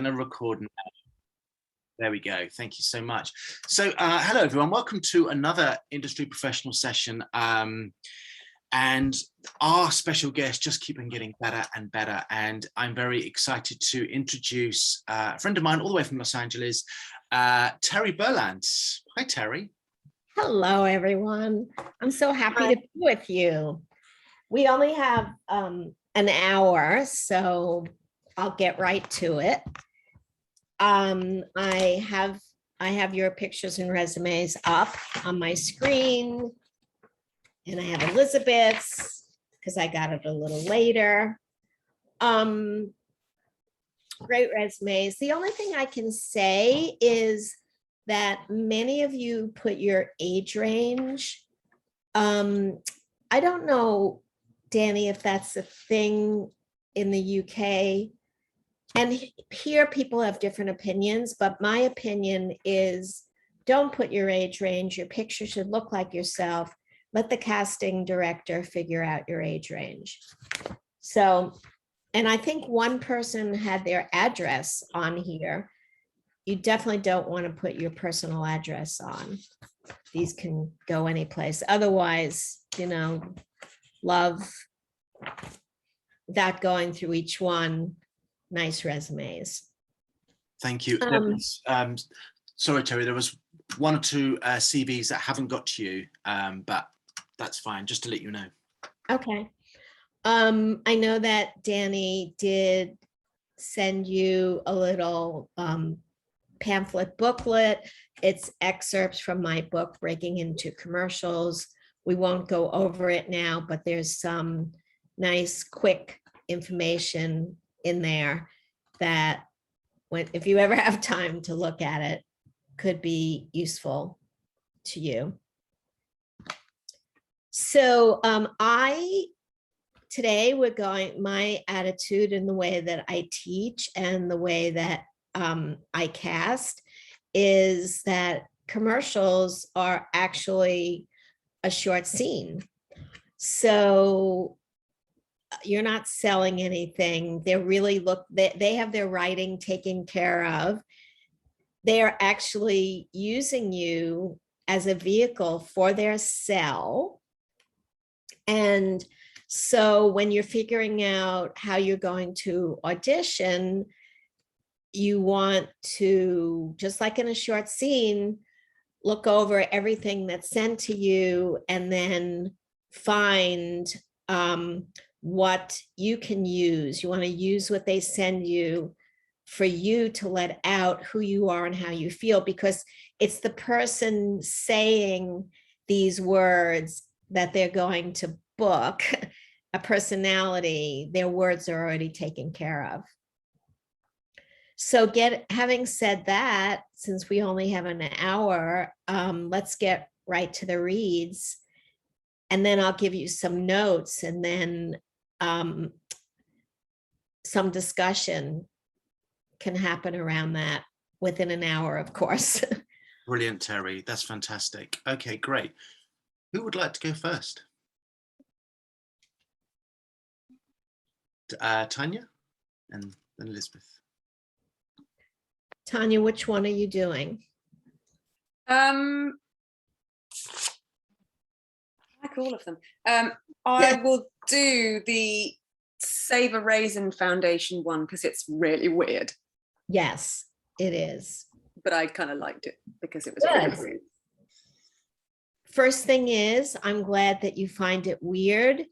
going to record now. There we go. Thank you so much. So hello, everyone. Welcome to another industry professional session. And our special guests just keep on getting better and better. And I'm very excited to introduce a friend of mine all the way from Los Angeles, Terry Berland. Hi, Terry. Hello, everyone. I'm so happy to be with you. We only have an hour, so I'll get right to it. I have your pictures and resumes up on my screen, and I have Elizabeth's because I got it a little later. Great resumes. The only thing I can say is that many of you put your age range. I don't know, Danny, if that's a thing in the UK. And here people have different opinions, but my opinion is don't put your age range. Your picture should look like yourself. Let the casting director figure out your age range. So, and I think one person had their address on here. You definitely don't want to put your personal address on. These can go any place. Otherwise, you know, love that going through each one. Nice resumes. Thank you. Sorry, Terry, there was one or two CVs that haven't got to you, but that's fine, just to let you know. Okay. I know that Danny did send you a little pamphlet booklet. It's excerpts from my book, Breaking Into Commercials. We won't go over it now, but there's some nice, quick information in there that if you ever have time to look at it, could be useful to you. So today my attitude in the way that I teach and the way that I cast is that commercials are actually a short scene. So you're not selling anything. They're really they have their writing taken care of. They're actually using you as a vehicle for their sell. And so when you're figuring out how you're going to audition, you want to, just like in a short scene, look over everything that's sent to you and then find what you can use. You want to use what they send you for you to let out who you are and how you feel, because it's the person saying these words that they're going to book a personality. Their words are already taken care of. So having said that, since we only have an hour, let's get right to the reads. And then I'll give you some notes and then some discussion can happen around that within an hour, of course. Brilliant, Terry. That's fantastic. Okay, great. Who would like to go first? Tanya and then Elizabeth. Tanya, which one are you doing? I like all of them. I will do the Save a Raisin Foundation one because it's really weird. Yes, it is. But I kind of liked it because it was really weird. First thing is, I'm glad that you find it weird,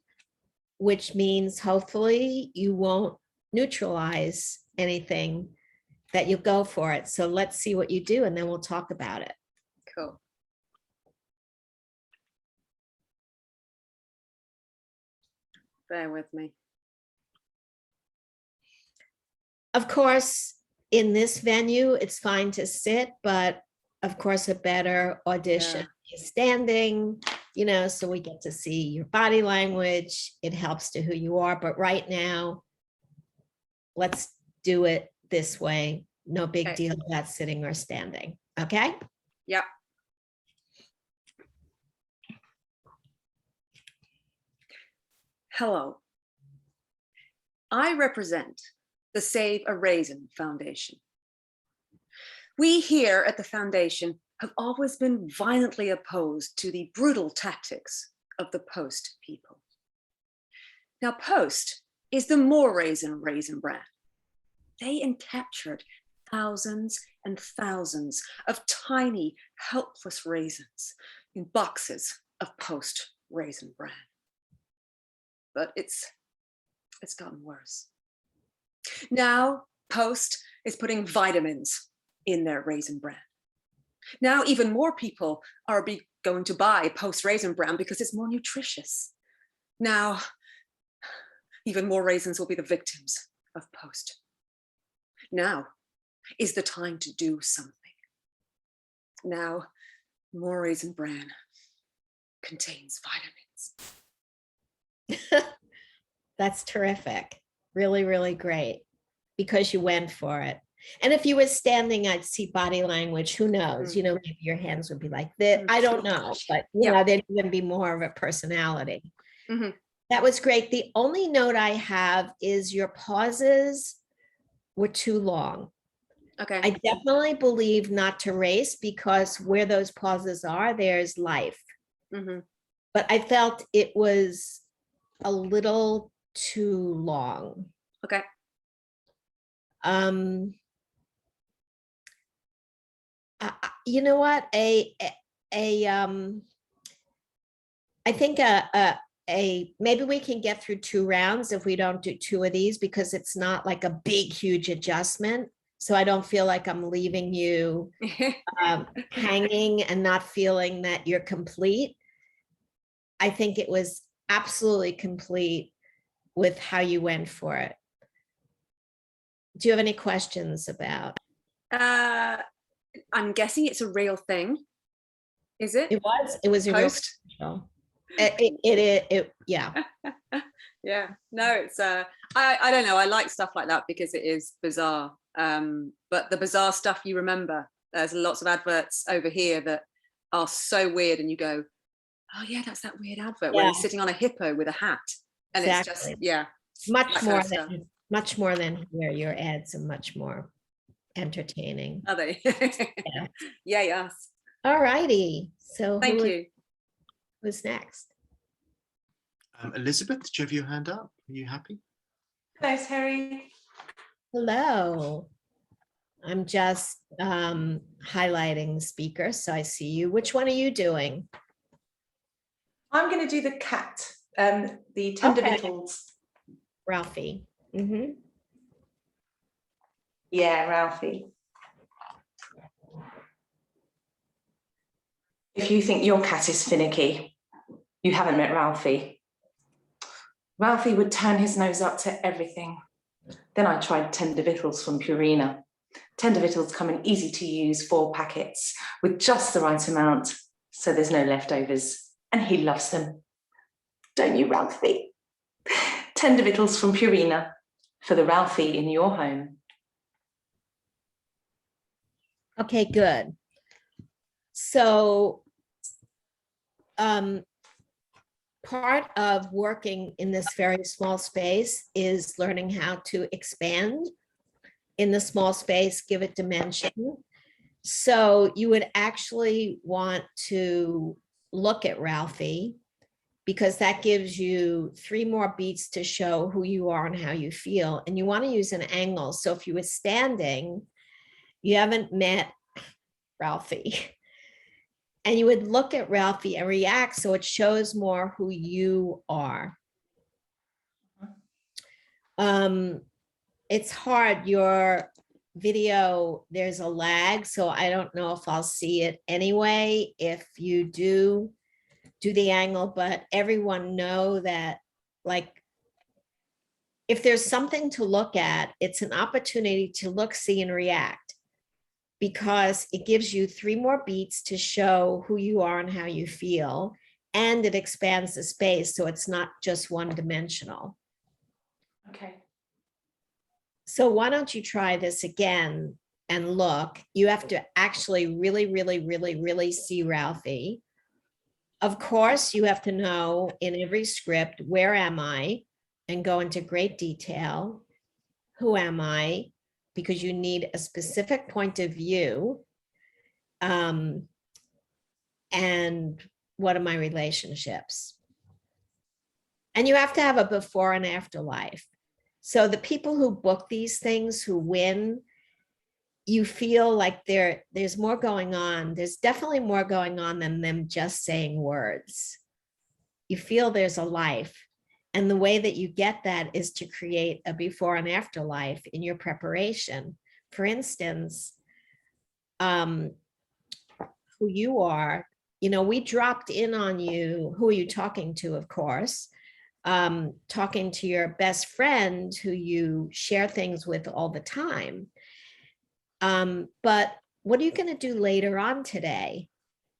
which means hopefully you won't neutralize anything, that you'll go for it. So let's see what you do and then we'll talk about it. Cool. Bear with me. Of course, in this venue, it's fine to sit, but of course, a better audition is standing, you know, so we get to see your body language. It helps to who you are. But right now, let's do it this way. No big deal about sitting or standing. Okay? Yep. Hello. I represent the Save a Raisin Foundation. We here at the foundation have always been violently opposed to the brutal tactics of the Post people. Now, Post is the more raisin brand. They encaptured thousands and thousands of tiny, helpless raisins in boxes of Post Raisin Bran. But it's gotten worse. Now, Post is putting vitamins in their Raisin Bran. Now, even more people are going to buy Post Raisin Bran because it's more nutritious. Now, even more raisins will be the victims of Post. Now is the time to do something. Now, more Raisin Bran contains vitamins. That's terrific. Really, really great, because you went for it. And if you were standing, I'd see body language. Who knows? You know, maybe your hands would be like this. I don't know, but you know, there'd even be more of a personality. That was great. The only note I have is your pauses were too long. Okay. I definitely believe not to race, because where those pauses are, there's life. But I felt it was a little too long. Okay. You know what? I think maybe we can get through 2 rounds if we don't do 2 of these, because it's not like a big, huge adjustment. So I don't feel like I'm leaving you hanging and not feeling that you're complete. I think it was absolutely complete with how you went for it. Do you have any questions about? I'm guessing it's a real thing. Is it? It was a Post? real it yeah. Yeah, no, it's I don't know, I like stuff like that because it is bizarre, but the bizarre stuff you remember. There's lots of adverts over here that are so weird and you go, oh yeah, that's that weird advert where he's sitting on a hippo with a hat, and Exactly. it's just much more than here. Your ads are much more entertaining. Are they? Yeah. Yeah, yes. All righty, so Thank you. who's next? Elizabeth, do you have your hand up? Are you happy? Hello, Terry. Hello. I'm just highlighting speakers, so I see you. Which one are you doing? I'm going to do the cat, the tender vittles. Ralphie. Yeah, Ralphie. If you think your cat is finicky, you haven't met Ralphie. Ralphie would turn his nose up to everything. Then I tried tender vittles from Purina. Tender vittles come in easy to use 4 packets with just the right amount, so there's no leftovers, and he loves them. Don't you, Ralphie? Tender vittles from Purina for the Ralphie in your home. Okay, good. So part of working in this very small space is learning how to expand in the small space, give it dimension. So you would actually want to look at Ralphie, because that gives you 3 more beats to show who you are and how you feel. And you want to use an angle. So if you were standing, you haven't met Ralphie, and you would look at Ralphie and react, so it shows more who you are. It's hard. Your video, there's a lag, so I don't know if I'll see it anyway if you do the angle, but everyone know that, like, if there's something to look at, it's an opportunity to look, see, and react, because it gives you 3 more beats to show who you are and how you feel, and it expands the space, so it's not just one-dimensional. Okay. So why don't you try this again and look? You have to actually really, really, really, really see Ralphie. Of course, you have to know in every script, where am I? And go into great detail. who am I? Because you need a specific point of view. And what are my relationships? And you have to have a before and after life. So the people who book these things, who win, you feel like there's more going on. There's definitely more going on than them just saying words. You feel there's a life. And the way that you get that is to create a before and after life in your preparation. For instance, who you are, we dropped in on you. Who are you talking to, of course? Talking to your best friend who you share things with all the time. But what are you going to do later on today?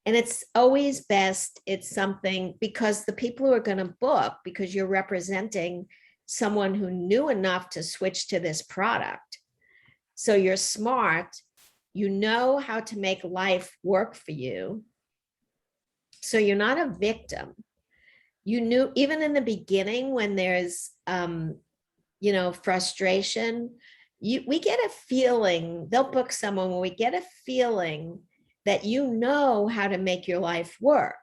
And it's always best, it's something, because the people who are going to book, because you're representing someone who knew enough to switch to this product. So you're smart, you know how to make life work for you. So you're not a victim. You knew, even in the beginning, when there's, frustration, we get a feeling, they'll book someone when we get a feeling that you know how to make your life work.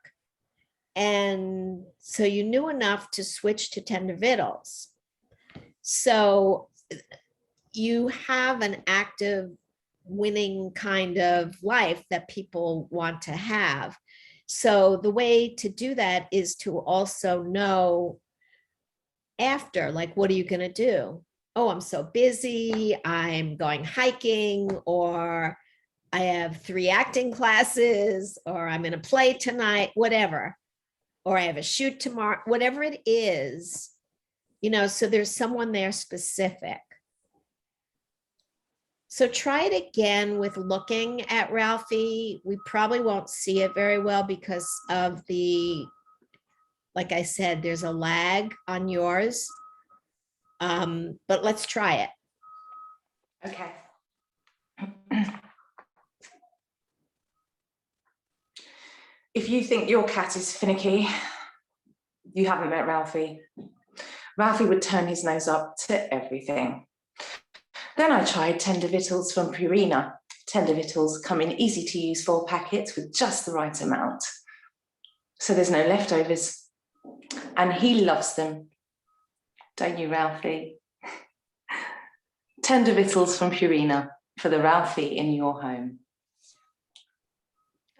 And so you knew enough to switch to tender vittles. So you have an active winning kind of life that people want to have. So the way to do that is to also know after, like, what are you going to do? Oh, I'm so busy, I'm going hiking, or I have 3 acting classes, or I'm in a play tonight, whatever, or I have a shoot tomorrow, whatever it is, so there's someone there specific. So try it again with looking at Ralphie. We probably won't see it very well because of like I said, there's a lag on yours. But let's try it. Okay. If you think your cat is finicky, you haven't met Ralphie. Ralphie would turn his nose up to everything. Then I tried tender victuals from Purina. Tender victuals come in easy to use 4 packets with just the right amount. So there's no leftovers. And he loves them. Don't you, Ralphie? Tender victuals from Purina for the Ralphie in your home.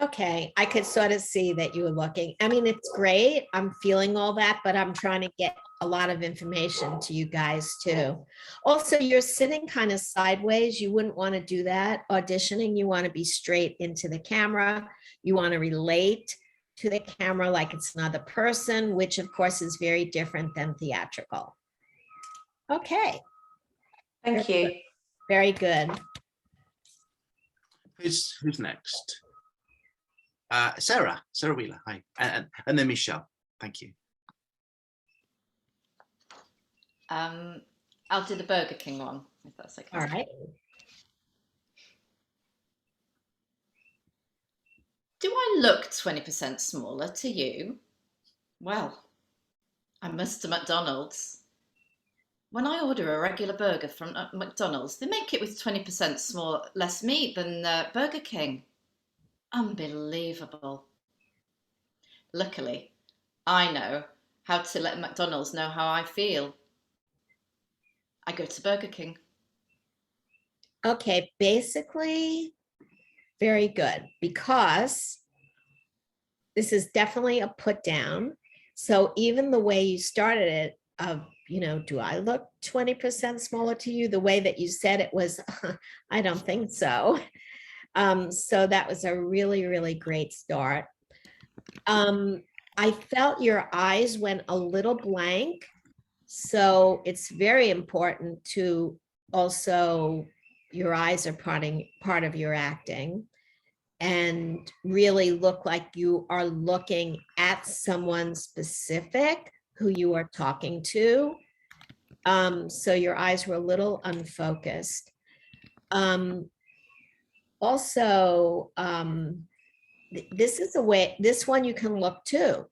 Okay, I could sort of see that you were looking. I mean, it's great. I'm feeling all that, but I'm trying to get a lot of information to you guys too. Also, you're sitting kind of sideways. You wouldn't want to do that. Auditioning, you want to be straight into the camera. You want to relate to the camera like it's another person, which of course is very different than theatrical. Okay. Thank you. Very good. Who's next? Sarah Wheeler, hi, and then Michelle. Thank you. I'll do the Burger King one, if that's okay. All right. Do I look 20% smaller to you? Well, I'm Mr. McDonald's. When I order a regular burger from McDonald's, they make it with 20% less meat than Burger King. Unbelievable. Luckily, I know how to let McDonald's know how I feel. I go to Burger King. Okay, basically, very good, because this is definitely a put down. So even the way you started it of, do I look 20% smaller to you? The way that you said it was, I don't think so. So that was a really, really great start. I felt your eyes went a little blank. So it's very important to also, your eyes are part of your acting, and really look like you are looking at someone specific who you are talking to. So your eyes were a little unfocused. Also, this is a way, this one you can look too.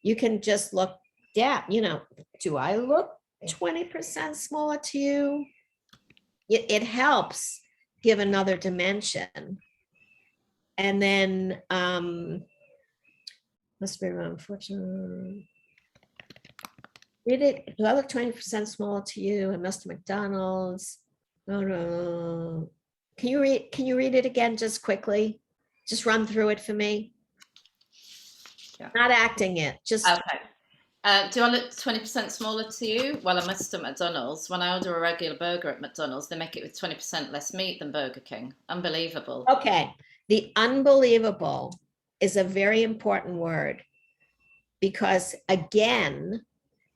You can just look down, do I look 20% smaller to you? it helps give another dimension. And then must be around 14. Read it. Do I look 20% smaller to you? And Mr. McDonald's. No, no. Can you read it again just quickly? Just run through it for me. Yeah. Not acting it. Just Okay. Do I look 20% smaller to you? Well, I must at McDonald's. When I order a regular burger at McDonald's, they make it with 20% less meat than Burger King. Unbelievable. okay. The unbelievable is a very important word because, again,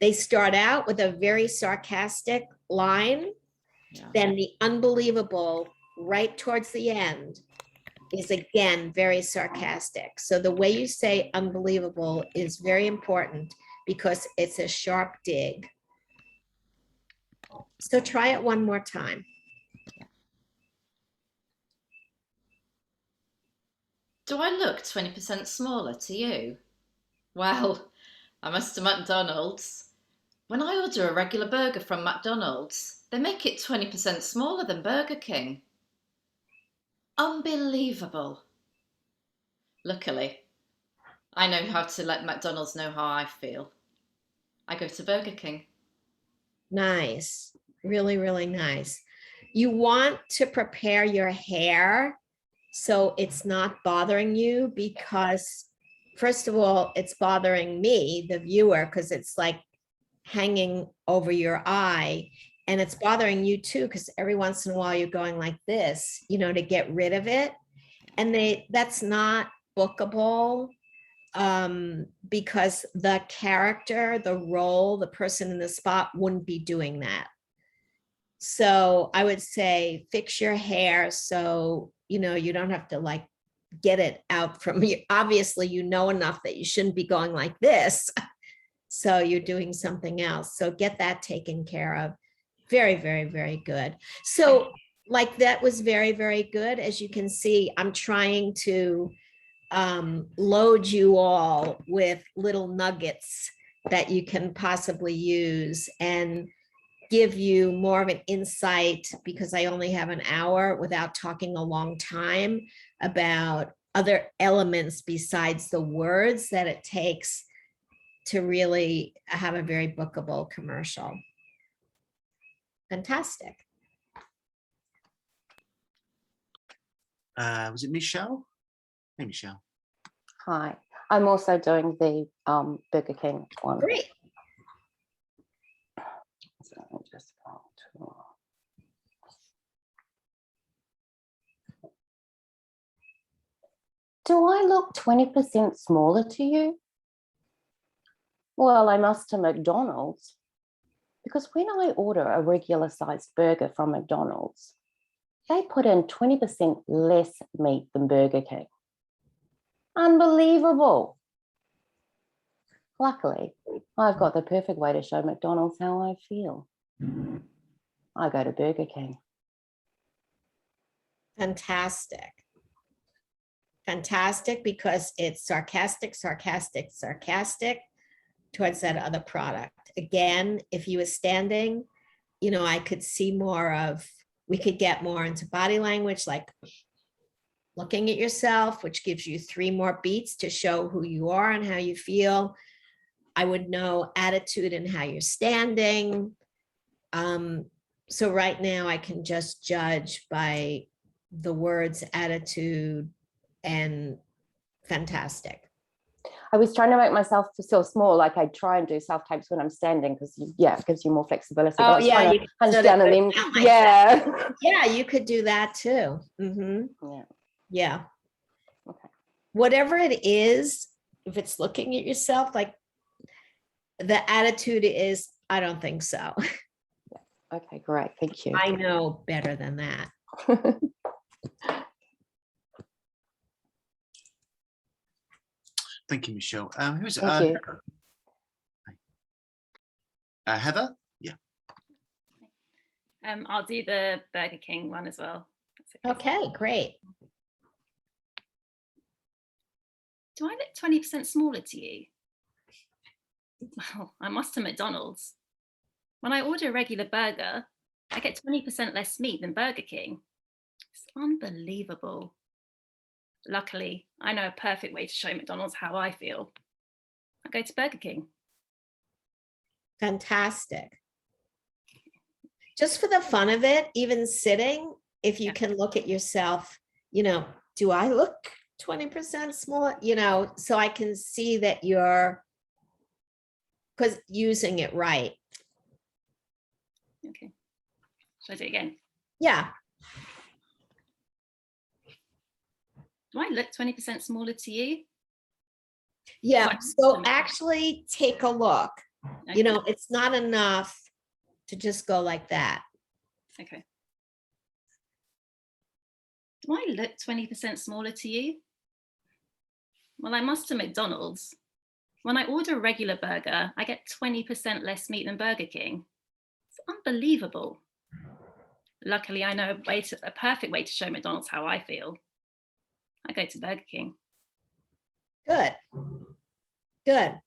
they start out with a very sarcastic line. Yeah. Then the unbelievable right towards the end is again very sarcastic. So the way you say unbelievable is very important because it's a sharp dig. So try it one more time. Do I look 20% smaller to you? Well, I must have McDonald's. When I order a regular burger from McDonald's, they make it 20% smaller than Burger King. Unbelievable. Luckily, I know how to let McDonald's know how I feel. I go to Burger King. Nice. Really, really nice. You want to prepare your hair so it's not bothering you because, first of all, it's bothering me, the viewer, because it's like hanging over your eye. And it's bothering you too, because every once in a while you're going like this, to get rid of it. And that's not bookable because the character, the role, the person in the spot wouldn't be doing that. So I would say fix your hair so, you don't have to like get it out from you. Obviously, enough that you shouldn't be going like this. So you're doing something else. So get that taken care of. Very, very, very good. So like that was very, very good. As you can see, I'm trying to load you all with little nuggets that you can possibly use and give you more of an insight because I only have an hour without talking a long time about other elements besides the words that it takes to really have a very bookable commercial. Fantastic. Was it Michelle? Hey, Michelle. Hi, I'm also doing the Burger King one. Great. So I'll just go to... Do I look 20% smaller to you? Well, I must to McDonald's because when I order a regular sized burger from McDonald's, they put in 20% less meat than Burger King. Unbelievable. Luckily, I've got the perfect way to show McDonald's how I feel. I go to Burger King. Fantastic. Fantastic because it's sarcastic, sarcastic, sarcastic towards that other product. Again, if you were standing, I could see more of, we could get more into body language, like looking at yourself, which gives you 3 more beats to show who you are and how you feel. I would know attitude and how you're standing. So right now I can just judge by the words attitude and fantastic. I was trying to make myself feel small, like I try and do self-tapes when I'm standing because, it gives you more flexibility. Oh, yeah. You punch down and then, like Yeah, you could do that too. Mm-hmm. Yeah. Okay. Whatever it is, if it's looking at yourself, like the attitude is, I don't think so. Okay, great. Thank you. I know better than that. Thank you, Michelle. Who's Thank you. Heather? Yeah. I'll do the Burger King one as well. Okay, great. Do I look 20% smaller to you? Well, I must to McDonald's. When I order a regular burger I get 20% less meat than Burger King. It's unbelievable. Luckily, I know a perfect way to show McDonald's how I feel. I go to Burger King. Fantastic. Just for the fun of it, even sitting, if you Yeah. can look at yourself, do I look 20% smaller? So I can see that you're using it right. Okay. Should I do it again? Yeah. Do I look 20% smaller to you? Yeah. What? So actually take a look. Okay. It's not enough to just go like that. Okay. Do I look 20% smaller to you? Well, I must to McDonald's. When I order a regular burger, I get 20% less meat than Burger King. It's unbelievable. Luckily, I know a perfect way to show McDonald's how I feel. I go to Burger King. Good. Good.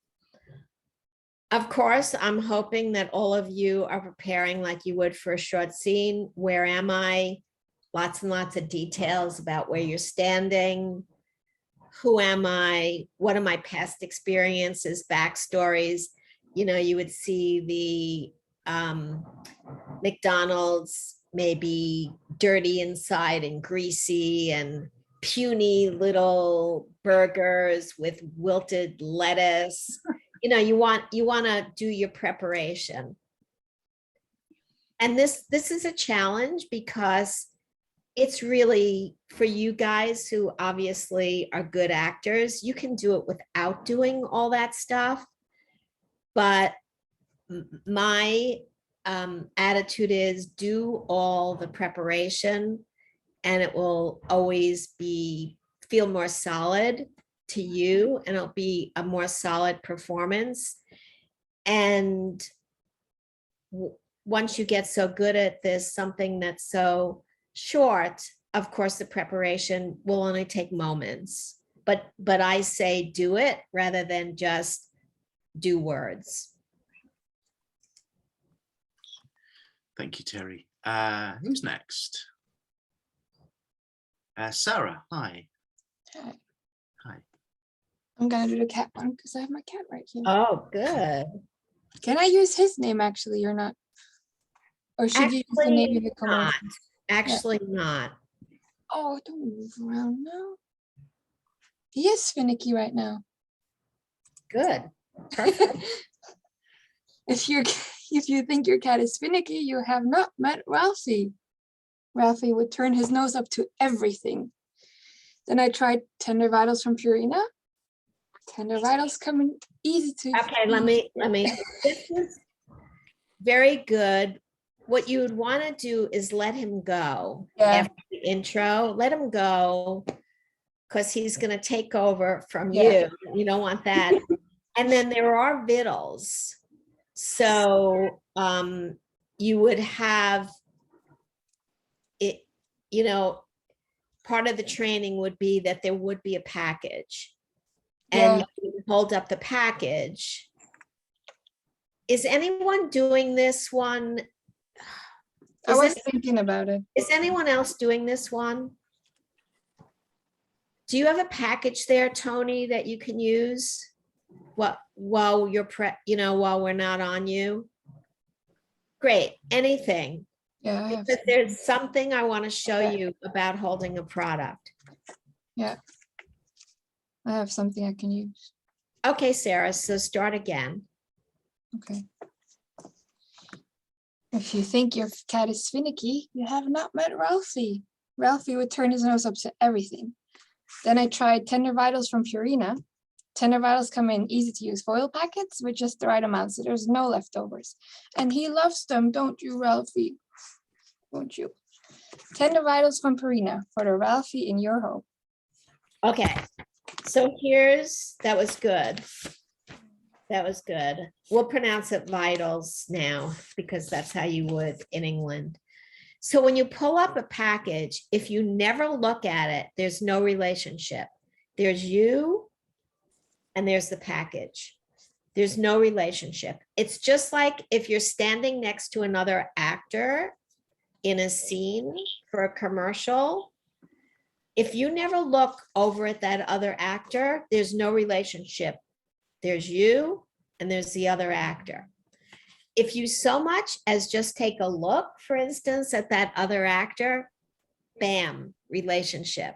Of course, I'm hoping that all of you are preparing like you would for a short scene. Where am I? Lots and lots of details about where you're standing. Who am I? What are my past experiences, backstories? You would see the McDonald's maybe dirty inside and greasy and puny little burgers with wilted lettuce. You want to do your preparation. And this is a challenge because it's really for you guys who obviously are good actors. You can do it without doing all that stuff. But my attitude is do all the preparation and it will always feel more solid to you and it'll be a more solid performance. And once you get so good at this, something that's so short, of course, the preparation will only take moments, but I say do it rather than just do words. Thank you, Terry. Who's next? Sarah, hi. Hi. Hi. I'm gonna do the cat one because I have my cat right here. Oh, good. Can I use his name actually or not? Or should you use the name of the commercial? Actually not. Oh, don't move around now. He is finicky right now. Good. Perfect. If you think your cat is finicky, you have not met Ralphie. Ralphie would turn his nose up to everything. Then I tried Tender Vitals from Purina. Tender Vitals coming easy to. Okay, let me. This is very good. What you would want to do is let him go after the intro. Let him go because he's going to take over from you. You don't want that. And then there are vittles. So you would have it, part of the training would be that there would be a package. And you hold up the package. Is anyone doing this one? I was thinking about it. Is anyone else doing this one? Do you have a package there, Tony, that you can use while you're while we're not on you? Great, anything. Yeah, I have because there's something I want to show you about holding a product. Yeah, I have something I can use. Okay, Sarah, so start again. Okay. If you think your cat is finicky, you have not met Ralphie. Ralphie would turn his nose up to everything. Then I tried Tender Vitals from Purina. Tender Vitals come in easy to use foil packets with just the right amount, so there's no leftovers. And he loves them, don't you, Ralphie? Won't you? Tender Vitals from Purina for the Ralphie in your home. Okay, so that was good. That was good. We'll pronounce it vitals now because that's how you would in England. So when you pull up a package, if you never look at it, there's no relationship. There's you and there's the package. There's no relationship. It's just like if you're standing next to another actor in a scene for a commercial, if you never look over at that other actor, there's no relationship. There's you and there's the other actor. If you so much as just take a look, for instance, at that other actor, bam, relationship.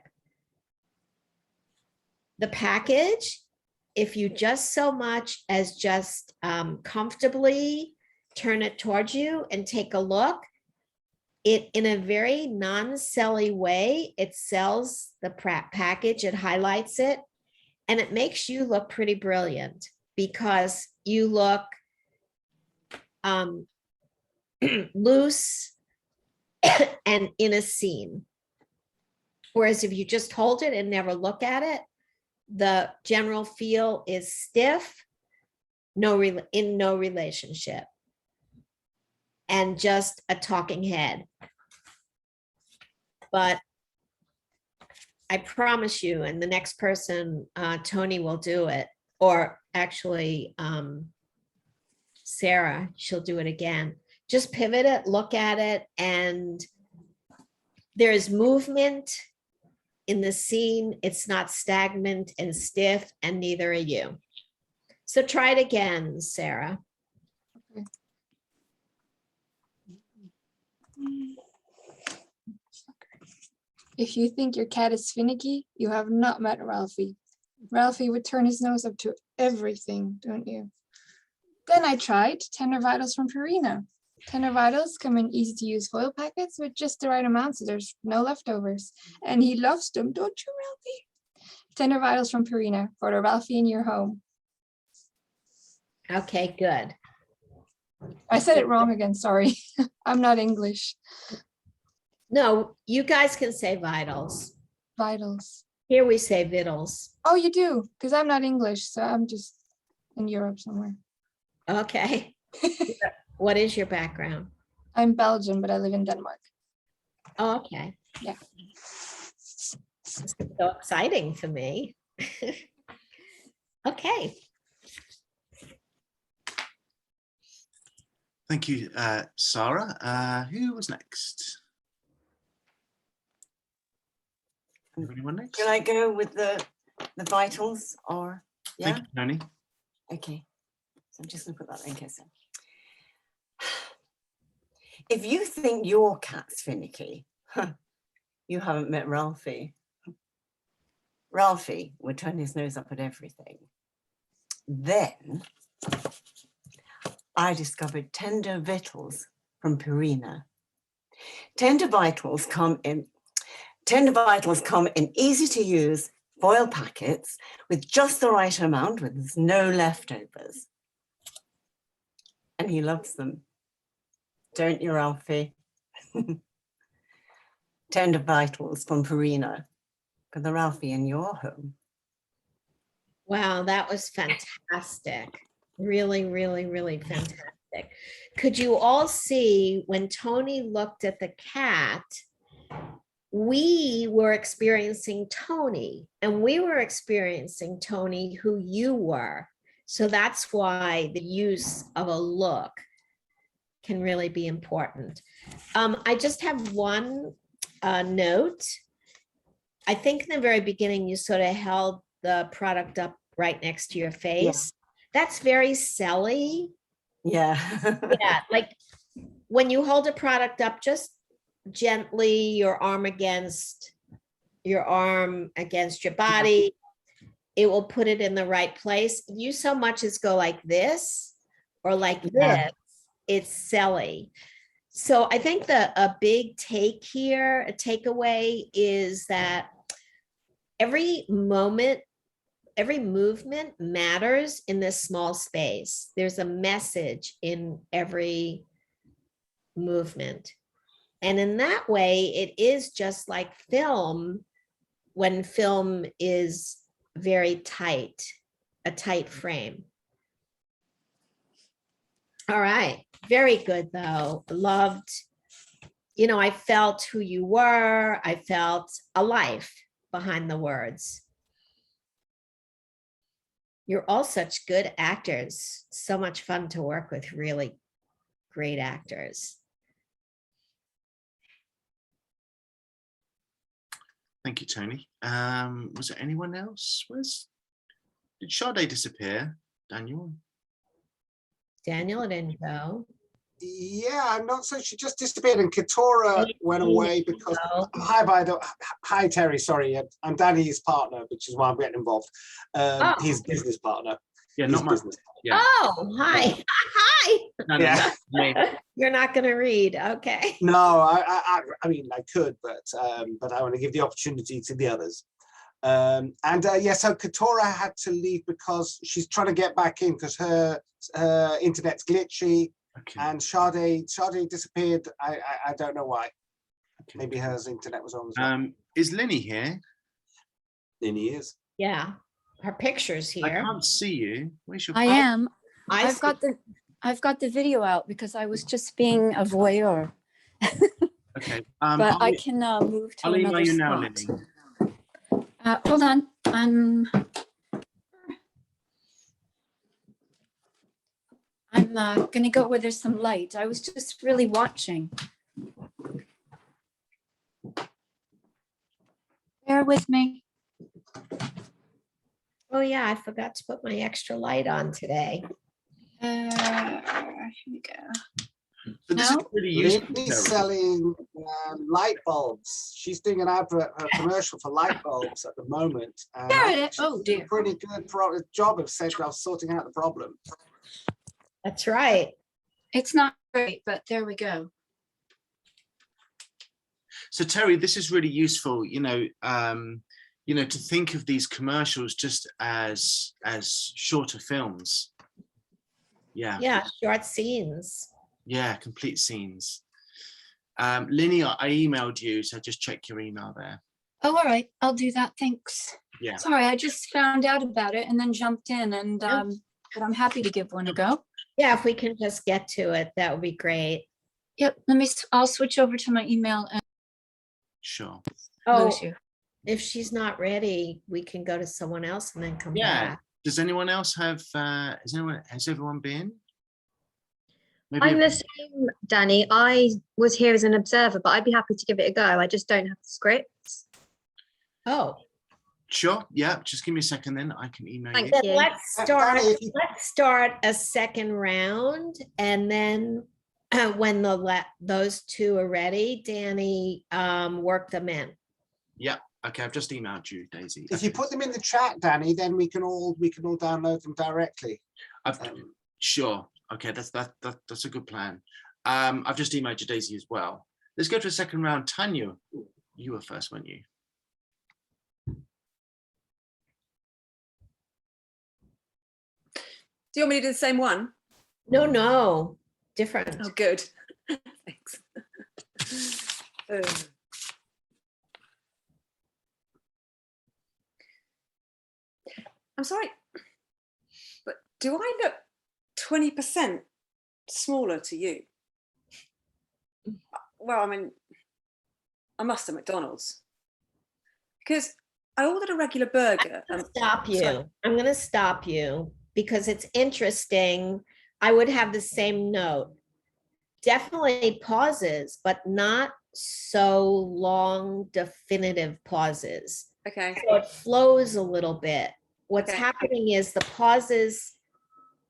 The package, if you just so much as just comfortably turn it towards you and take a look, it in a very non-selly way, it sells the package, it highlights it, and it makes you look pretty brilliant because you look loose and in a scene. Whereas if you just hold it and never look at it, the general feel is stiff, in no relationship, and just a talking head. But I promise you, and the next person, Tony will do it, or actually Sarah, she'll do it again. Just pivot it, look at it, and there's movement in the scene. It's not stagnant and stiff, and neither are you. So try it again, Sarah. If you think your cat is finicky, you have not met Ralphie. Ralphie would turn his nose up to everything, don't you? Then I tried Tender Vitals from Purina. Tender Vitals come in easy to use foil packets with just the right amount, so there's no leftovers. And he loves them, don't you, Ralphie? Tender Vitals from Purina for the Ralphie in your home. Okay, good. I said it wrong again, sorry. I'm not English. No, you guys can say vitals. Vitals. Here we say vittles. Oh, you do? Because I'm not English, so I'm just in Europe somewhere. Okay. What is your background? I'm Belgian, but I live in Denmark. Oh, okay. Yeah. This is so exciting for me. Okay. Thank you, Sarah. Who was next? Anyone next? Can I go with the vitals or yeah? Thank you, Tony. Okay. So I'm just gonna put that in case. If you think your cat's finicky, you haven't met Ralphie. Ralphie would turn his nose up at everything. Then I discovered Tender Vitals from Purina. Tender Vitals come in easy to use foil packets with just the right amount, with there's no leftovers. And he loves them. Don't you, Ralphie? Tender Vitals from Purina for the Ralphie in your home. Wow, that was fantastic. Really, really, really fantastic. Could you all see when Tony looked at the cat, we were experiencing Tony, and we were experiencing Tony who you were. So that's why the use of a look can really be important. I just have one note. I think in the very beginning, you sort of held the product up right next to your face. Yeah. That's very selly. Yeah. Yeah, like when you hold a product up, just gently your arm against your body, it will put it in the right place. You so much as go like this or like this, it's selly. So I think a big take here, a takeaway is that every movement matters in this small space. There's a message in every movement. And in that way, it is just like film, when film is very tight, a tight frame. All right, very good though. Loved, I felt who you were. I felt a life behind the words. You're all such good actors. So much fun to work with really great actors. Thank you, Tony. Was there anyone else? Did Sade disappear? Daniel? Daniel didn't go. Yeah, I'm not so. She just disappeared, and Katora went away because. No. Hi, Terry. Sorry, I'm Danny's partner, which is why I'm getting involved. His business partner. Yeah, His not my business. Yeah. Oh, hi. Hi. No, Yeah. that's me. You're not going to read. Okay. No, I mean I could, but I want to give the opportunity to the others. So Katora had to leave because she's trying to get back in because her internet's glitchy. Okay. And Sade disappeared. I don't know why. Okay. Maybe her internet was on as well. Is Linny here? Linny is. Yeah. Her picture's I here. can't see you. Where's your I am. I I've got the video out because I was just being a voyeur. Okay. But I can move to I'll email another you now, spot. Linny. Hold on. I'm gonna go where there's some light. I was just really watching. Bear with me. Oh yeah, I forgot to put my extra light on today. Here we go. So this is No? really useful. Linny's Terry. selling light bulbs. She's doing an advert, a commercial for light bulbs at the moment. And There I it think is. she's Oh, doing a dear. pretty good job of sorting out the problem. That's right. It's not great, but there we go. So Terry, this is really useful, to think of these commercials just as shorter films. Yeah. Yeah, short scenes. Yeah, complete scenes. Linny, I emailed you, so just check your email there. Oh, all right. I'll do that. Thanks. Yeah. Sorry, I just found out about it and then jumped in, and but I'm happy to give one a go. Yeah, if we can just get to it, that would be great. Yep. I'll switch over to my email and Sure. Oh, lose you. if she's not ready, we can go to someone else and then come Yeah. back. Does anyone else have? Has everyone been? Maybe I'm the same, Danny. I was here as an observer, but I'd be happy to give it a go. I just don't have the scripts. Oh, Sure. Yeah. Just give me a second, then I can email Thank you. then you. let's start a second round, and then when those two are ready, Danny, work them in. Yeah. Okay. I've just emailed you, Daisy. If you put them in the chat, Danny, then we can all download them directly. Sure. Okay. That's a good plan. I've just emailed you, Daisy, as well. Let's go to a second round. Tanya, you were first, weren't you? Do you want me to do the same one? No, different. Oh, good. Thanks. I'm sorry, but do I look 20% smaller to you? Well, I mean, I must have McDonald's. Because I ordered a regular burger. Stop you. Sorry. I'm going to stop you because it's interesting. I would have the same note. Definitely pauses, but not so long, definitive pauses. Okay. So it flows a little bit. What's Okay. happening is the pauses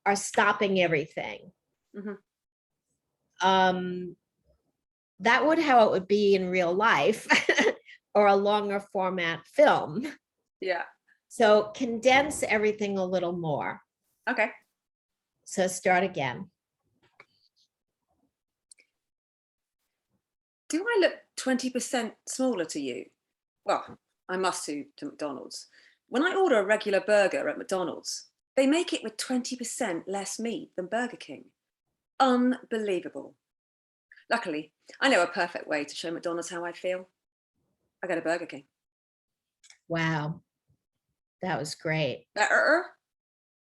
are stopping everything. Mhm. That would how it would be in real life or a longer format film. Yeah. So condense everything a little more. Okay. So start again. Do I look 20% smaller to you? Well, I must do to McDonald's. When I order a regular burger at McDonald's, they make it with 20% less meat than Burger King. Unbelievable. Luckily, I know a perfect way to show McDonald's how I feel. I go to Burger King. Wow. That was great. Better?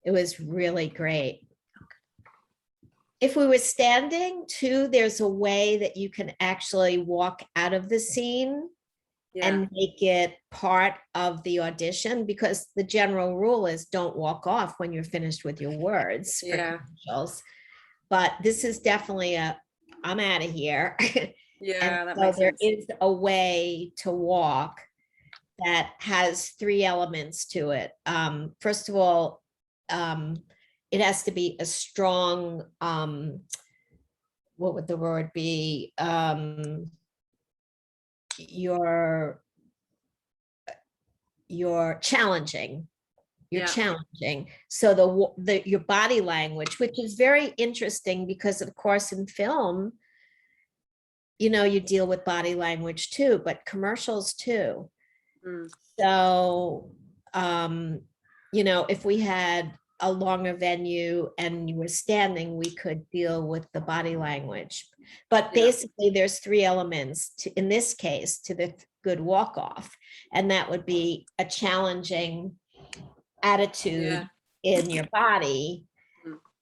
It was really great. If we were standing too, there's a way that you can actually walk out of the scene and make it part of the audition, because the general rule is don't walk off when you're finished with your words for commercials. But this is definitely I'm out of here. Yeah, And that so makes there sense. is a way to walk. that has three elements to it. First of all, it has to be a strong, what would the word be? You're challenging. You're challenging. So your body language, which is very interesting because of course in film, you deal with body language too, but commercials too. So, if we had a longer venue and you were standing, we could deal with the body language. But basically there's three elements in this case to the good walk off. And that would be a challenging attitude in your body,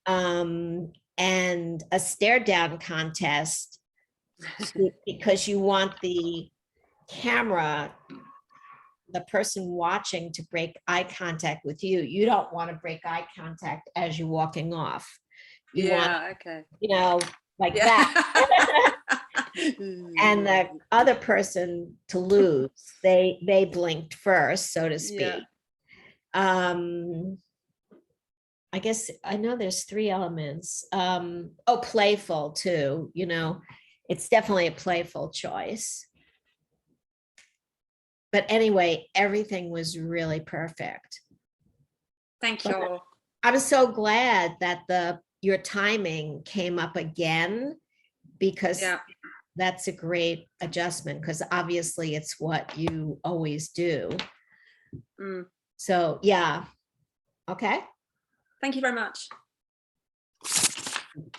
and a stare down contest because you want the camera, the person watching, to break eye contact with you. You don't want to break eye contact as you're walking off. You want, like that. And the other person to lose. They blinked first, so to speak. I guess I know there's three elements. Playful too, it's definitely a playful choice. But anyway, everything was really perfect. Thank you. I'm so glad that your timing came up again, because that's a great adjustment, because obviously it's what you always do. So yeah. Okay. Thank you very much.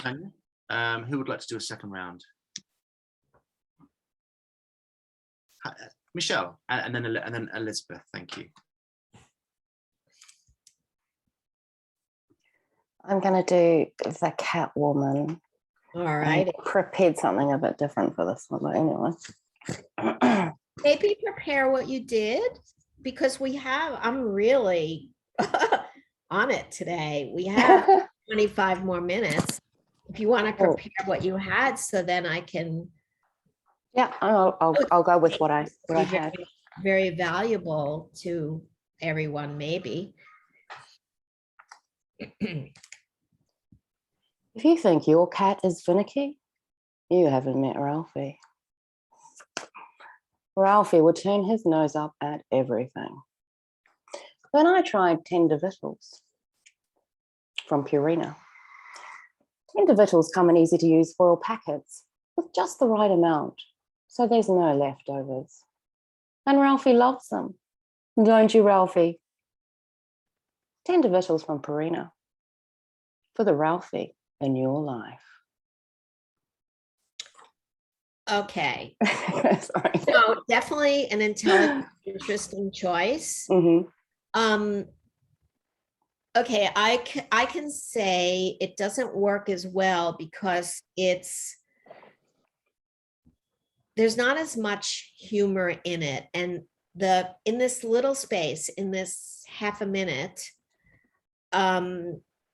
Who would like to do a second round? Michelle, and then Elizabeth. Thank you. I'm going to do the Catwoman. All right. I prepared something a bit different for this one, but anyway. Maybe prepare what you did, because I'm really on it today. We have 25 more minutes. If you want to prepare what you had, so then I can. Yeah, I'll go with what I had. Very valuable to everyone, maybe. If you think your cat is finicky, you haven't met Ralphie. Ralphie would turn his nose up at everything. Then I tried tender victuals from Purina. Tender victuals come in easy to use foil packets with just the right amount, so there's no leftovers. And Ralphie loves them. Don't you, Ralphie? Tender victuals from Purina for the Ralphie in your life. Okay. Sorry. So definitely an intelligent, interesting choice. Okay, I can say it doesn't work as well because there's not as much humor in it, and in this little space, in this half a minute,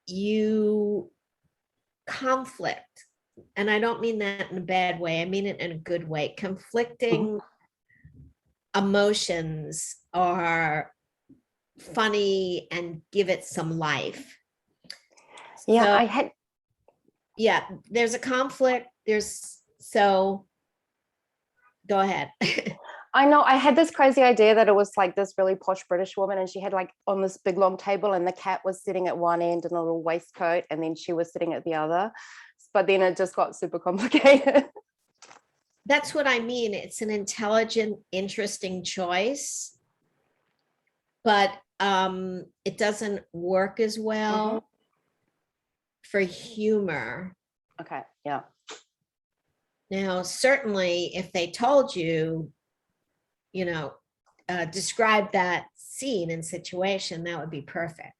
you conflict, and I don't mean that in a bad way, I mean it in a good way. Conflicting emotions are funny and give it some life. Yeah, there's a conflict, go ahead. I know, I had this crazy idea that it was like this really posh British woman, and she had like on this big long table, and the cat was sitting at one end in a little waistcoat, and then she was sitting at the other, but then it just got super complicated. That's what I mean. It's an intelligent, interesting choice, but it doesn't work as well for humor. Okay, yeah. Now, certainly if they told you, describe that scene and situation, that would be perfect.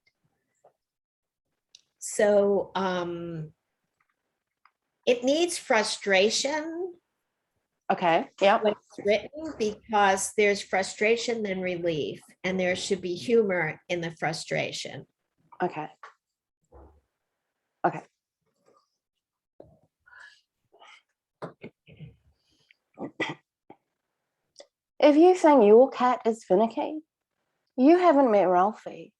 So it needs frustration. Okay, yeah. When it's written, because there's frustration, then relief, and there should be humor in the frustration. Okay. Okay. If you think your cat is finicky, you haven't met Ralphie.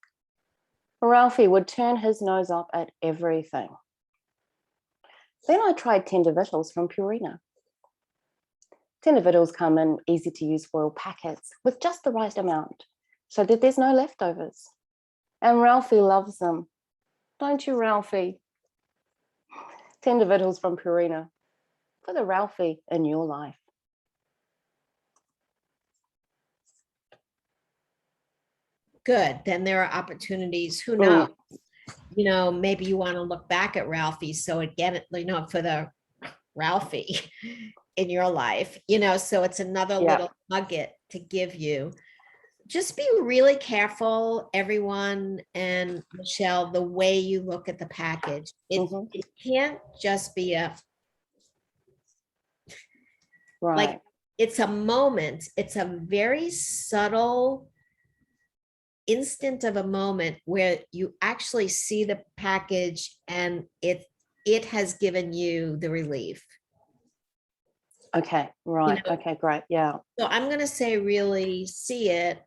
Ralphie would turn his nose up at everything. Then I tried tender victuals from Purina. Tender victuals come in easy to use foil packets with just the right amount so that there's no leftovers. And Ralphie loves them. Don't you, Ralphie? Tender victuals from Purina for the Ralphie in your life. Good. Then there are opportunities. Who knows? You know, maybe you want to look back at Ralphie. So again, you know, for the Ralphie in your life, you know, so it's another little nugget to give you. Just be really careful, everyone, and Michelle, the way you look at the package. It can't just be a like it's a moment. It's a very subtle instant of a moment where you actually see the package and it has given you the relief. Okay, right. You know? Okay, great. Yeah. So I'm going to say really see it.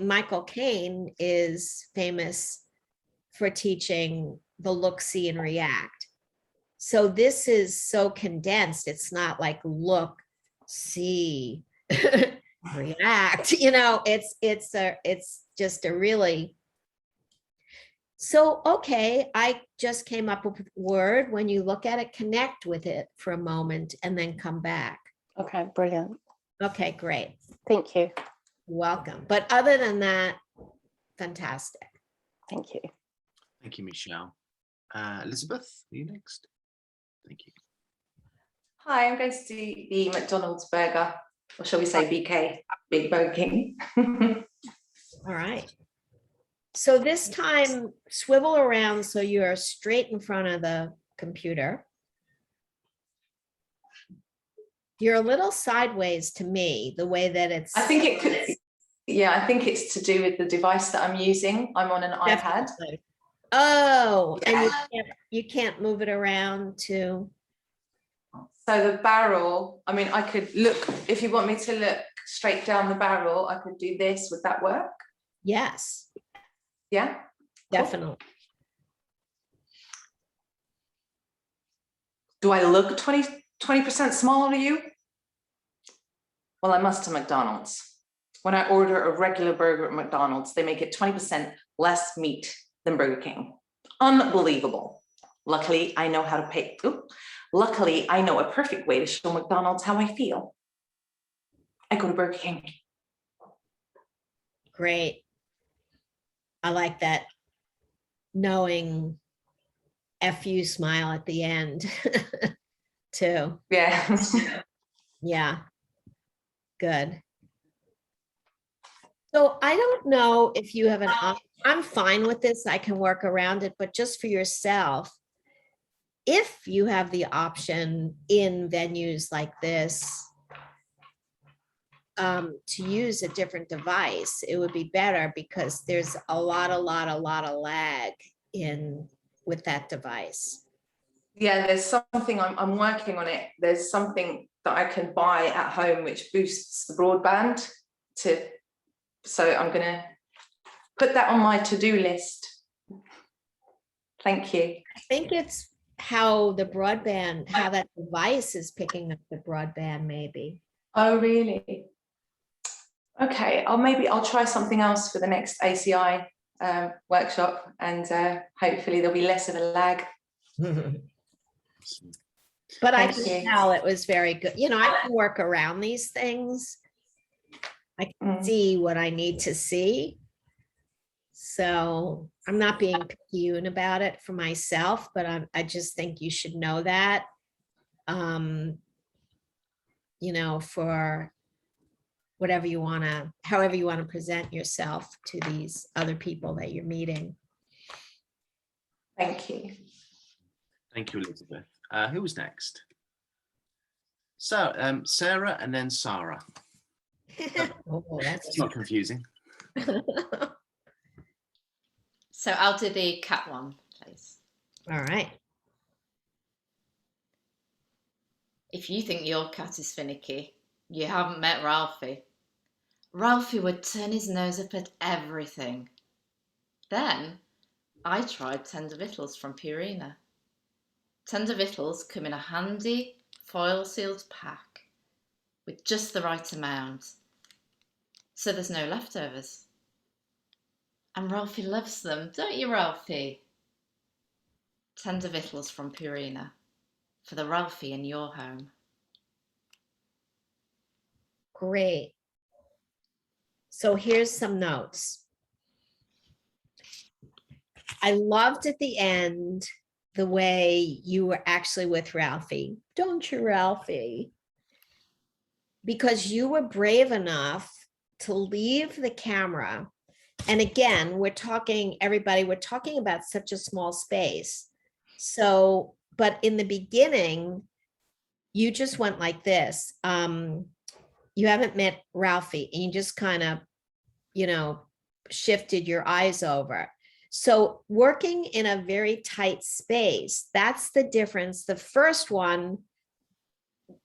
Michael Caine is famous for teaching the look, see, and react. So this is so condensed. It's not like look, see, react. You know, it's just a really. So okay, I just came up with a word. When you look at it, connect with it for a moment and then come back. Okay, brilliant. Okay, great. Thank you. Welcome. But other than that, fantastic. Thank you. Thank you, Michelle. Elizabeth, are you next? Thank you. Hi, I'm going to do the McDonald's burger, or shall we say BK, Big Burger King. All right. So this time, swivel around so you're straight in front of the computer. You're a little sideways to me, the way that it's. I think it could. Yeah, I think it's to do with the device that I'm using. I'm on an iPad. Oh, yeah. And you can't move it around to. So the barrel, I mean, I could look, if you want me to look straight down the barrel, I could do this. Would that work? Yes. Yeah? Definitely. Cool. Do I look 20% smaller to you? Well, I must to McDonald's. When I order a regular burger at McDonald's, they make it 20% less meat than Burger King. Unbelievable. Luckily, I know how to pay. Luckily, I know a perfect way to show McDonald's how I feel. I go to Burger King. Great. I like that knowing FU smile at the end too. Yeah. Yeah. Good. So I don't know if you have I'm fine with this. I can work around it, but just for yourself, if you have the option in venues like this to use a different device, it would be better because there's a lot of lag in with that device. Yeah, there's something I'm working on it. There's something that I can buy at home which boosts the broadband so I'm gonna put that on my to-do list. Thank you. I think it's how that device is picking up the broadband maybe. Oh, really? Okay, I'll try something else for the next ACI workshop and hopefully there'll be less of a lag. But I can tell it was very good. You know, I can work around these things. I can see what I need to see. So I'm not being picayune about it for myself, but I just think you should know that, you know, for however you want to present yourself to these other people that you're meeting. Thank you. Thank you, Elizabeth. Who was next? So Sarah and then Sarah. Oh, that's not confusing. So I'll do the cat one, please. All right. If you think your cat is finicky, you haven't met Ralphie. Ralphie would turn his nose up at everything. Then I tried tender victuals from Purina. Tender victuals come in a handy foil-sealed pack with just the right amount, so there's no leftovers. And Ralphie loves them, don't you, Ralphie? Tender victuals from Purina for the Ralphie in your home. Great. So here's some notes. I loved at the end the way you were actually with Ralphie. Don't you, Ralphie? Because you were brave enough to leave the camera. And again, we're talking, everybody, we're talking about such a small space. So, but in the beginning, you just went like this. You haven't met Ralphie, and you just kind of, you know, shifted your eyes over. So working in a very tight space, that's the difference. The first one,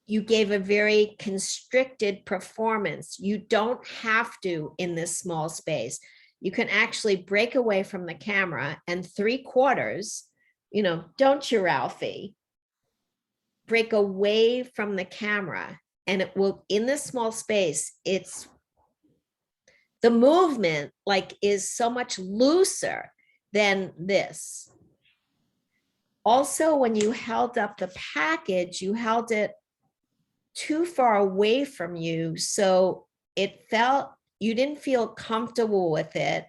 you gave a very constricted performance. You don't have to in this small space. You can actually break away from the camera and 3/4, you know, don't you, Ralphie? Break away from the camera, and it will, in this small space, it's the movement like is so much looser than this. Also, when you held up the package, you held it too far away from you. So it felt, you didn't feel comfortable with it.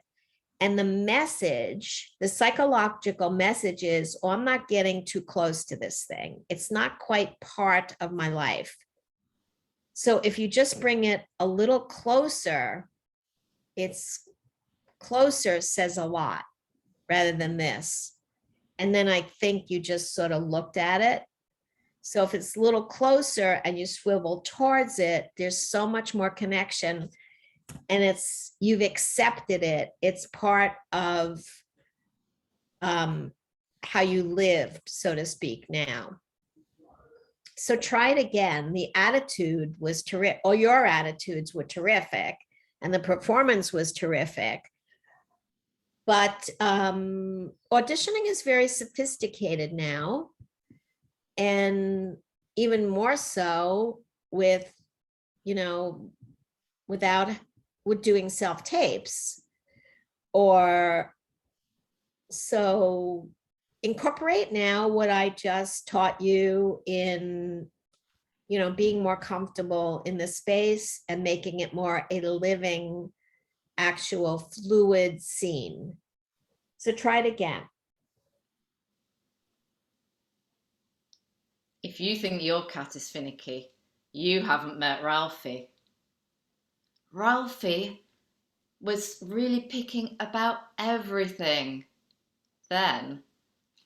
And the message, the psychological message is, oh, I'm not getting too close to this thing. It's not quite part of my life. So if you just bring it a little closer, it's closer says a lot rather than this. And then I think you just sort of looked at it. So if it's a little closer and you swivel towards it, there's so much more connection, and it's, you've accepted it. It's part of how you lived, so to speak, now. So try it again. The attitude was terrific, or your attitudes were terrific, and the performance was terrific. But auditioning is very sophisticated now, and even more so with, you know, with doing self-tapes. Or so incorporate now what I just taught you in, you know, being more comfortable in the space and making it more a living, actual fluid scene. So try it again. If you think your cat is finicky, you haven't met Ralphie. Ralphie was really picking about everything. Then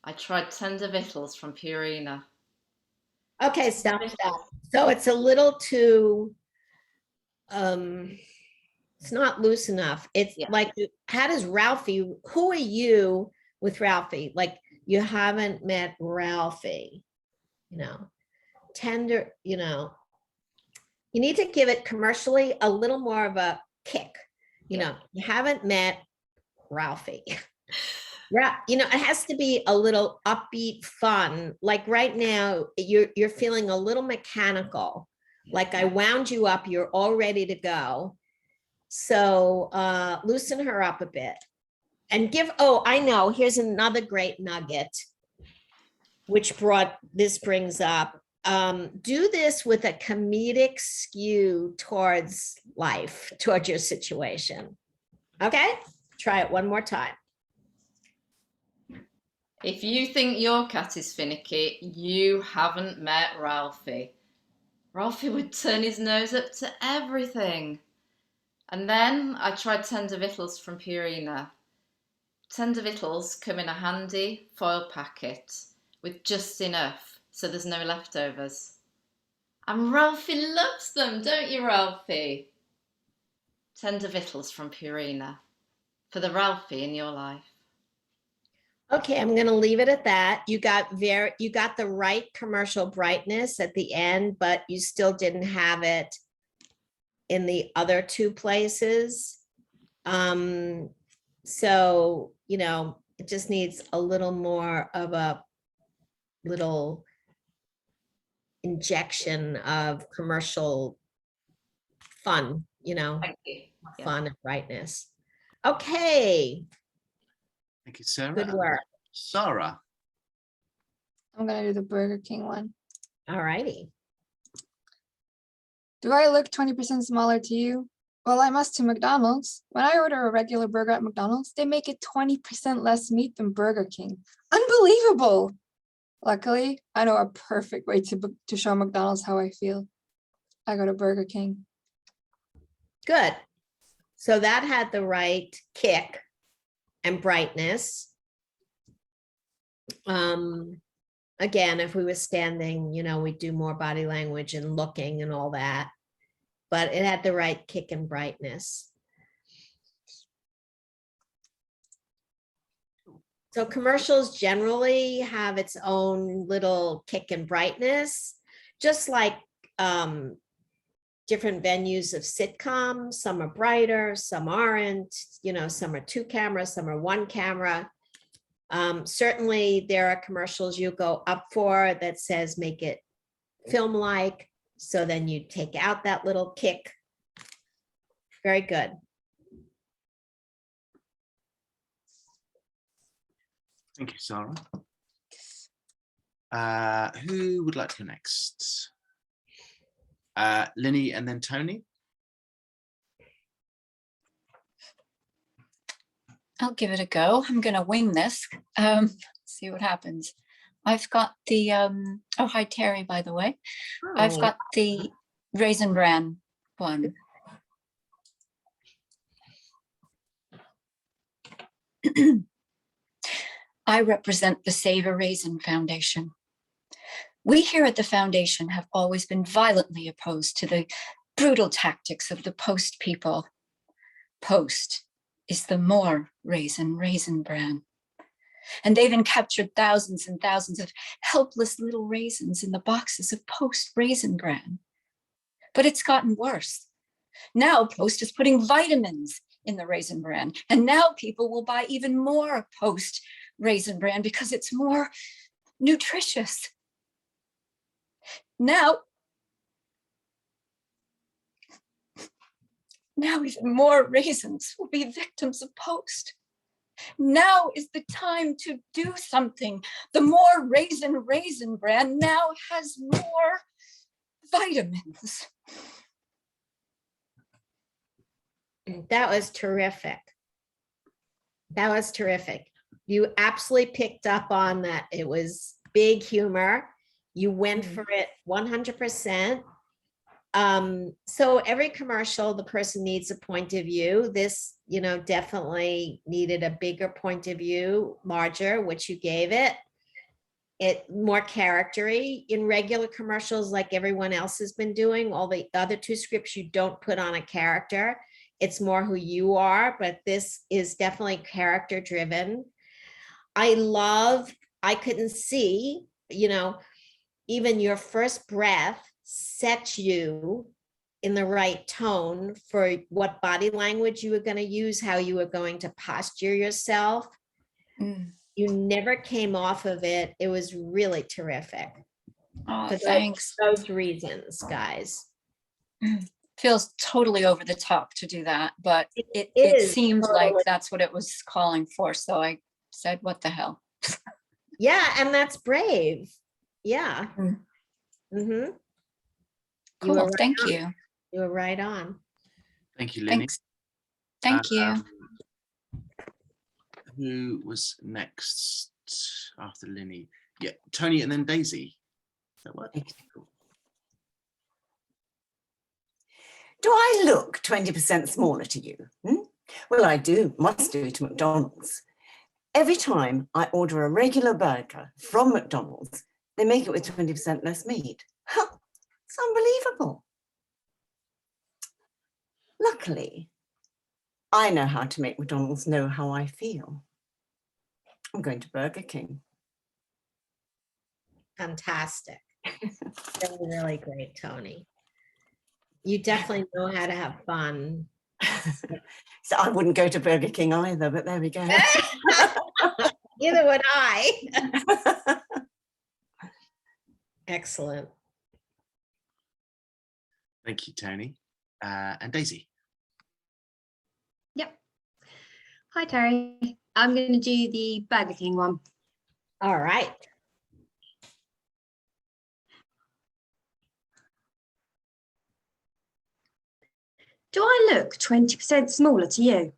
I tried tender victuals from Purina. Okay, stop. So it's a little too, it's not loose enough. It's like, how does Ralphie, who are you with Ralphie? Like, you haven't met Ralphie, you know, tender, you know, you need to give it commercially a little more of a kick. You know, you haven't met Ralphie. You know, it has to be a little upbeat, fun. Like right now, you're feeling a little mechanical. Like I wound you up, you're all ready to go. So loosen her up a bit and give, oh, I know, here's another great nugget, which brings up, do this with a comedic skew towards life, towards your situation. Okay, try it one more time. If you think your cat is finicky, you haven't met Ralphie. Ralphie would turn his nose up to everything. And then I tried tender victuals from Purina. Tender victuals come in a handy foil packet with just enough, so there's no leftovers. And Ralphie loves them, don't you, Ralphie? Tender victuals from Purina for the Ralphie in your life. Okay, I'm going to leave it at that. You got the right commercial brightness at the end, but you still didn't have it in the other two places. So, you know, it just needs a little more of a little injection of commercial fun, you know, Thank you. Yeah. fun and brightness. Okay, Thank you, Sarah. good work. Sarah. I'm gonna do the Burger King one. All righty. Do I look 20% smaller to you? Well, I must to McDonald's. When I order a regular burger at McDonald's, they make it 20% less meat than Burger King. Unbelievable. Luckily, I know a perfect way to show McDonald's how I feel. I go to Burger King. Good. So that had the right kick and brightness. Again, if we were standing, you know, we'd do more body language and looking and all that, but it had the right kick and brightness. So commercials generally have its own little kick and brightness, just like different venues of sitcoms. Some are brighter, some aren't, you know, some are 2 cameras, some are 1 camera. Certainly there are commercials you go up for that says make it film-like. So then you take out that little kick. Very good. Thank you, Sarah. Who would like to go next? Linny and then Tony. I'll give it a go. I'm going to wing this. See what happens. I've got the, oh, hi, Terry, by the way. I've got the Raisin Bran one. I represent the Save a Raisin Foundation. We here at the foundation have always been violently opposed to the brutal tactics of the Post people. Post is the more raisin bran. And they've captured thousands and thousands of helpless little raisins in the boxes of Post Raisin Bran. But it's gotten worse. Now Post is putting vitamins in the Raisin Bran, and now people will buy even more Post Raisin Bran because it's more nutritious. Now even more raisins will be victims of Post. Now is the time to do something. The more raisin bran now has more vitamins. That was terrific. That was terrific. You absolutely picked up on that. It was big humor. You went for it 100%. So every commercial, the person needs a point of view. This, you know, definitely needed a bigger point of view, larger, which you gave it. It more charactery. In regular commercials, like everyone else has been doing, all the other 2 scripts, you don't put on a character. It's more who you are, but this is definitely character driven. I couldn't see, you know, even your first breath set you in the right tone for what body language you were going to use, how you were going to posture yourself. You never came off of it. It was really terrific. Oh, thanks. Those reasons, guys. Feels totally over the top to do that, but it seemed totally. Like that's what it was calling for. So I said, what the hell? Yeah, and that's brave. Yeah. Mm-hmm. Cool. Right Thank on. you. You were right on. Thank you, Linny. Thank you. Who was next after Linny? Yeah, Tony and then Daisy. That work? Do I look 20% smaller to you? Well, I must do to McDonald's. Every time I order a regular burger from McDonald's, they make it with 20% less meat. It's unbelievable. Luckily, I know how to make McDonald's know how I feel. I'm going to Burger King. Fantastic. Really, really great, Tony. You definitely know how to have fun. So I wouldn't go to Burger King either, but there we go. Neither would I. Excellent. Thank you, Tony. And Daisy. Yep. Hi, Terry. I'm going to do the Burger King one. All right. Do I look 20% smaller to you?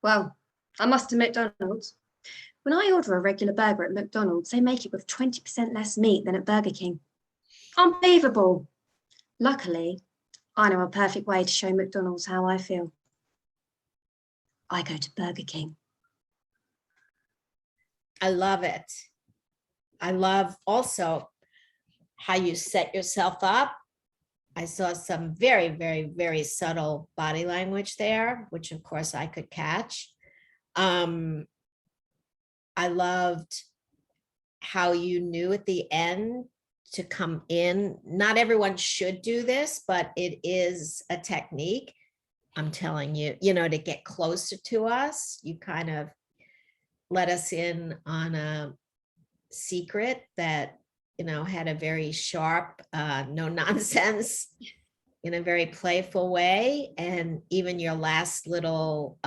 Well, I must admit, McDonald's. When I order a regular burger at McDonald's, they make it with 20% less meat than at Burger King. Unbelievable. Luckily, I know a perfect way to show McDonald's how I feel. I go to Burger King. I love it. I love also how you set yourself up. I saw some very, very, very subtle body language there, which of course I could catch. I loved how you knew at the end to come in. Not everyone should do this, but it is a technique. I'm telling you, to get closer to us, you kind of let us in on a secret that, had a very sharp, no nonsense, in a very playful way. And even your last little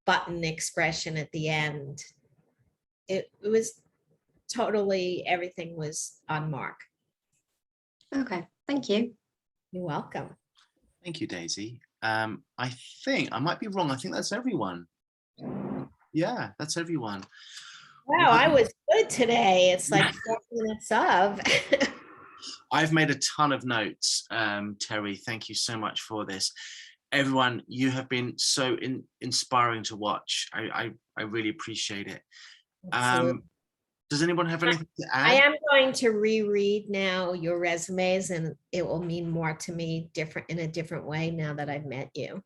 button expression at the end, it was totally, everything was on mark. Okay, thank you. You're welcome. Thank you, Daisy. I think I might be wrong. I think that's everyone. Yeah, that's everyone. Wow, I was good today. It's like 4 minutes of. I've made a ton of notes, Terry. Thank you so much for this. Everyone, you have been so inspiring to watch. I really appreciate it. Does anyone have anything to add? I am going to reread now your resumes, and it will mean more to me in a different way now that I've met you.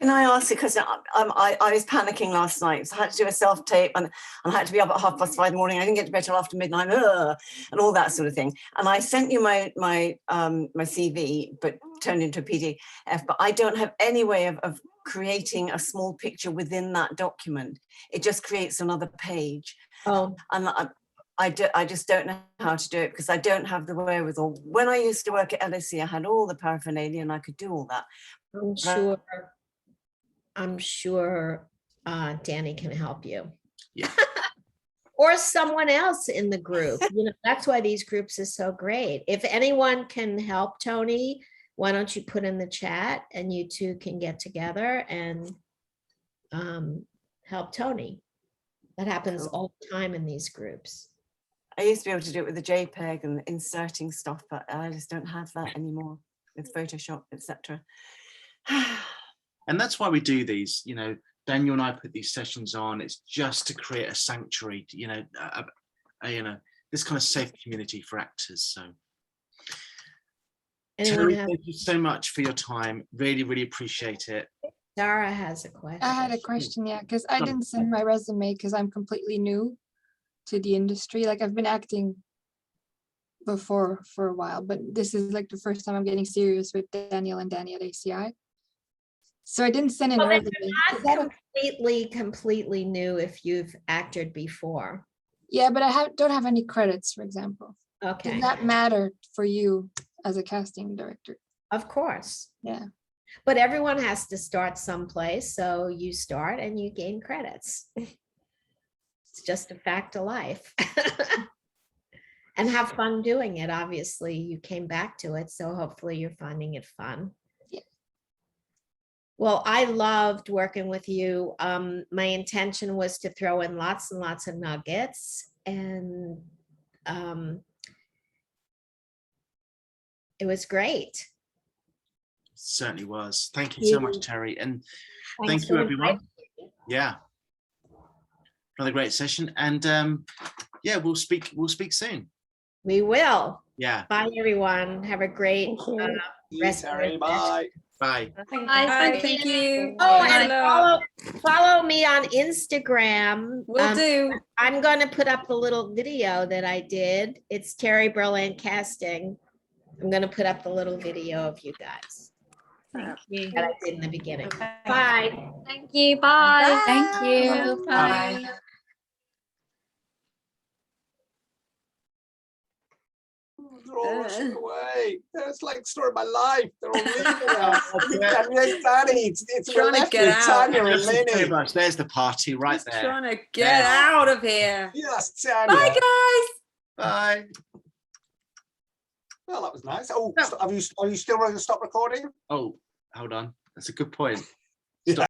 Can I ask you, because I was panicking last night, so I had to do a self-tape and I had to be up at 5:30 in the morning. I didn't get to bed till after midnight, and all that sort of thing. And I sent you my CV, but turned into a PDF, but I don't have any way of creating a small picture within that document. It just creates another page. Oh. And I just don't know how to do it because I don't have the wherewithal. When I used to work at LSE, I had all the paraphernalia and I could do all that. I'm sure Danny can help you. Yeah. Or someone else in the group. That's why these groups are so great. If anyone can help Tony, why don't you put in the chat and you two can get together and help Tony. That happens all the time in these groups. I used to be able to do it with the JPEG and inserting stuff, but I just don't have that anymore with Photoshop, etc. And that's why we do these, Daniel and I put these sessions on. It's just to create a sanctuary, this kind of safe community for actors. So Terry, thank you so much for your time. Really, really appreciate it. Sarah has a question. I had a question, yeah, because I didn't send my resume because I'm completely new to the industry. Like I've been acting before for a while, but this is like the first time I'm getting serious with Daniel and Danny at ACI. So I didn't send in a resume. Is that completely new if you've acted before? Yeah, but I don't have any credits, for example. Okay. Does that matter for you as a casting director? Of course. Yeah. But everyone has to start someplace. So you start and you gain credits. It's just a fact of life. And have fun doing it. Obviously, you came back to it. So hopefully you're finding it fun. Yeah. Well, I loved working with you. My intention was to throw in lots and lots of nuggets. And it was great. Certainly was. Thank you so much, Terry. And thank you, everyone. Yeah. Another great session. And yeah, we'll speak soon. We will. Yeah. Bye, everyone. Have a great rest of your Bye. Bye. Bye. Thank you. Oh, and follow me on Instagram. Will do. I'm going to put up a little video that I did. It's Terry Berland Casting. I'm gonna put up the little video of you guys Thank you. that I did in the beginning. Bye. Thank you. Bye. Thank you. Bye. They're all rushing away. It's like the story of my life. They're all leaving us. Yeah. And there's Danny. It's Trying to left get with out. Tanya and Thank you very Lenny. much. There's the party right Just there. trying to get Yes. out of here. Yes, Tanya. Bye, guys. Bye. Well, that was nice. Oh, are you still ready to stop recording? Oh, hold on. That's a good point.